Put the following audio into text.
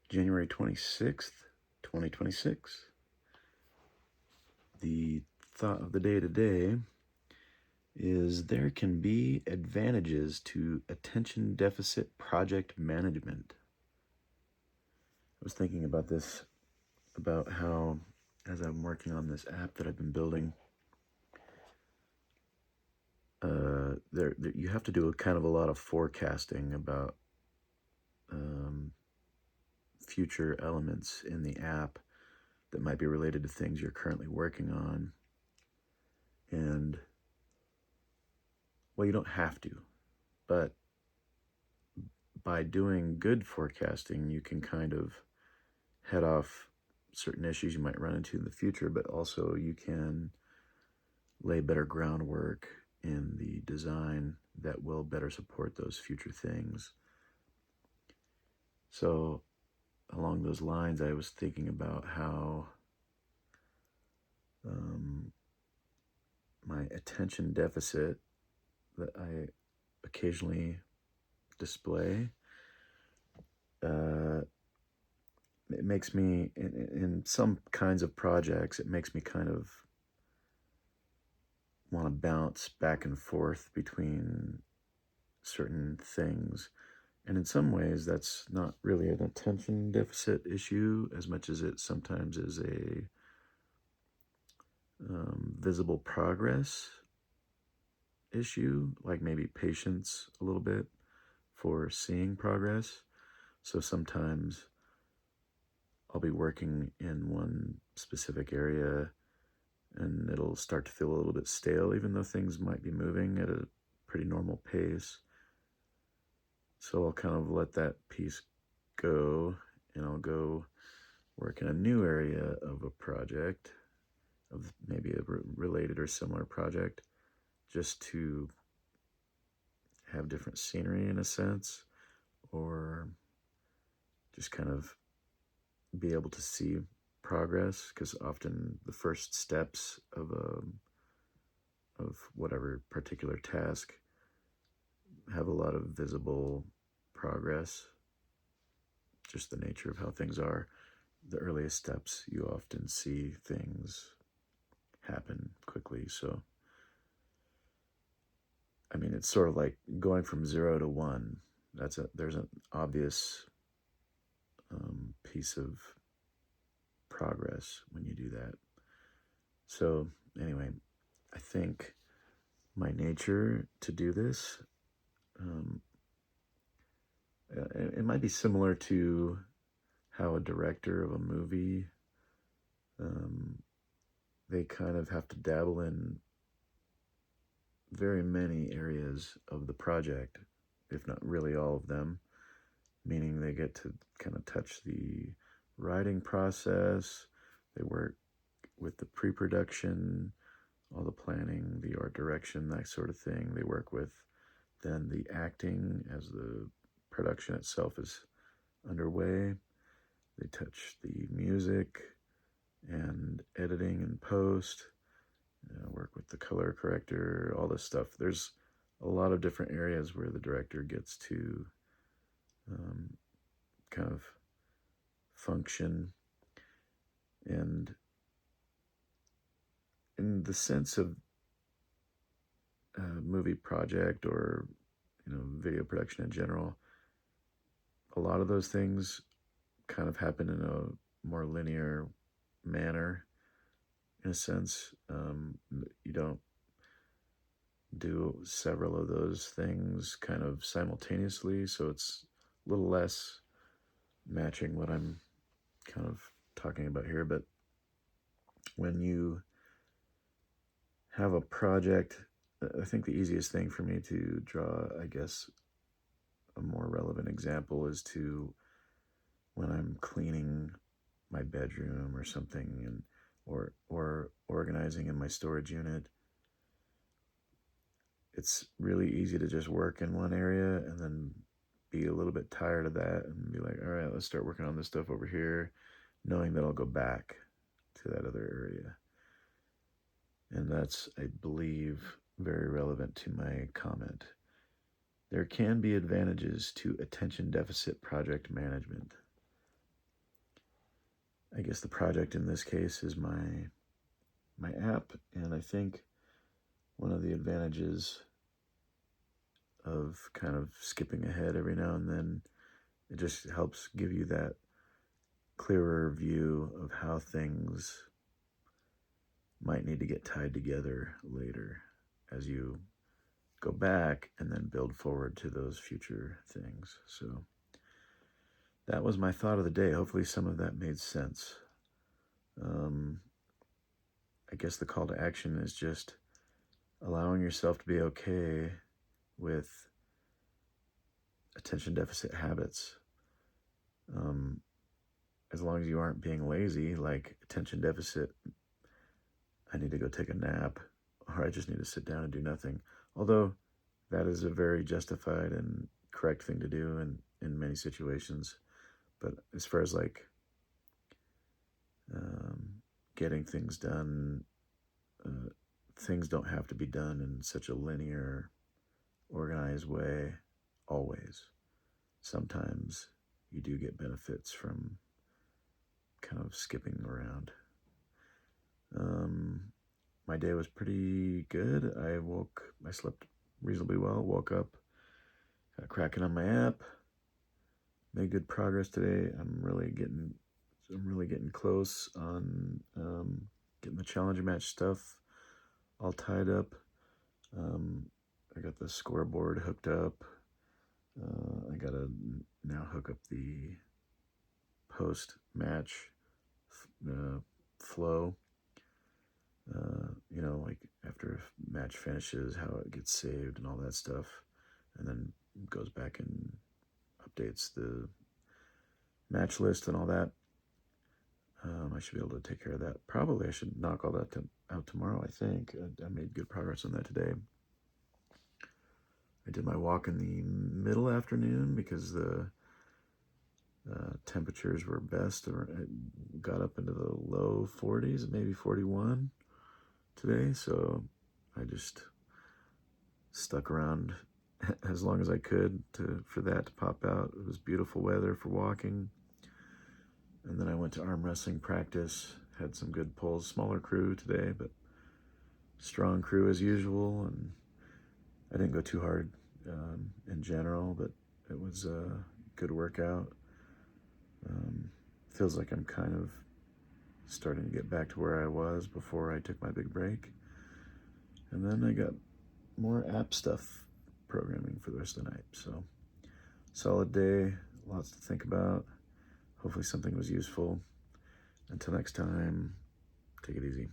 January 26th, 2026. The thought of the day today is there can be advantages to attention deficit project management. I was thinking about this, about how, as I'm working on this app that I've been building, you have to do a lot of forecasting about future elements in the app that might be related to things you're currently working on. And, well, you don't have to, but by doing good forecasting, you can kind of head off certain issues you might run into in the future, but also you can lay better groundwork in the design that will better support those future things. So along those lines, I was thinking about how my attention deficit that I occasionally display, it makes me, in some kinds of projects, it makes me kind of want to bounce back and forth between certain things. And in some ways, that's not really an attention deficit issue as much as it sometimes is a visible progress issue, like maybe patience a little bit for seeing progress. So sometimes I'll be working in one specific area and it'll start to feel a little bit stale, even though things might be moving at a pretty normal pace. So I'll kind of let that piece go, and I'll go work in a new area of a project, of maybe a related or similar project, just to have different scenery in a sense, or just kind of be able to see progress, because often the first steps of whatever particular task have a lot of visible progress, just the nature of how things are. The earliest steps, you often see things happen quickly. So, I mean, it's sort of like going from 0 to 1. There's an obvious piece of progress when you do that. So anyway, I think my nature to do this, it might be similar to how a director of a movie, they kind of have to dabble in very many areas of the project, if not really all of them, meaning they get to kind of touch the writing process, they work with the pre-production, all the planning, the art direction, that sort of thing. They work with then the acting as the production itself is underway. They touch the music and editing and post, work with the color corrector, all this stuff. There's a lot of different areas where the director gets to kind of function. And in the sense of a movie project or video production in general, a lot of those things kind of happen in a more linear manner, in a sense. You don't do several of those things kind of simultaneously, so it's a little less matching what I'm kind of talking about here. But when you have a project, I think the easiest thing for me to draw, I guess, a more relevant example is to when I'm cleaning my bedroom or something, and or organizing in my storage unit. It's really easy to just work in one area and then be a little bit tired of that and be like, all right, let's start working on this stuff over here, knowing that I'll go back to that other area. And that's, I believe, very relevant to my comment. There can be advantages to attention deficit project management. I guess the project in this case is my app, and I think one of the advantages of kind of skipping ahead every now and then, it just helps give you that clearer view of how things might need to get tied together later as you go back and then build forward to those future things. So that was my thought of the day. Hopefully some of that made sense. I guess the call to action is just allowing yourself to be okay with attention deficit habits. As long as you aren't being lazy, like attention deficit, I need to go take a nap, or I just need to sit down and do nothing. Although that is a very justified and correct thing to do in many situations. But as far as like getting things done, things don't have to be done in such a linear, organized way always. Sometimes you do get benefits from kind of skipping around. My day was pretty good. I slept reasonably well, woke up, got cracking on my app, made good progress today. I'm really getting close on getting the Challenger match stuff all tied up. I got the scoreboard hooked up. I gotta now hook up the post-match flow. Like after a match finishes, how it gets saved and all that stuff, and then goes back and updates the match list and all that. I should be able to take care of that. Probably I should knock all that out tomorrow, I think. I made good progress on that today. I did my walk in the middle afternoon because the temperatures were best. It got up into the low 40s, maybe 41 today. So I just stuck around as long as I could for that to pop out. It was beautiful weather for walking. And then I went to arm wrestling practice, had some good pulls, smaller crew today, but strong crew as usual. And I didn't go too hard in general, but it was a good workout. Feels like I'm kind of starting to get back to where I was before I took my big break. And then I got more app stuff programming for the rest of the night. So solid day, lots to think about. Hopefully something was useful. Until next time, take it easy.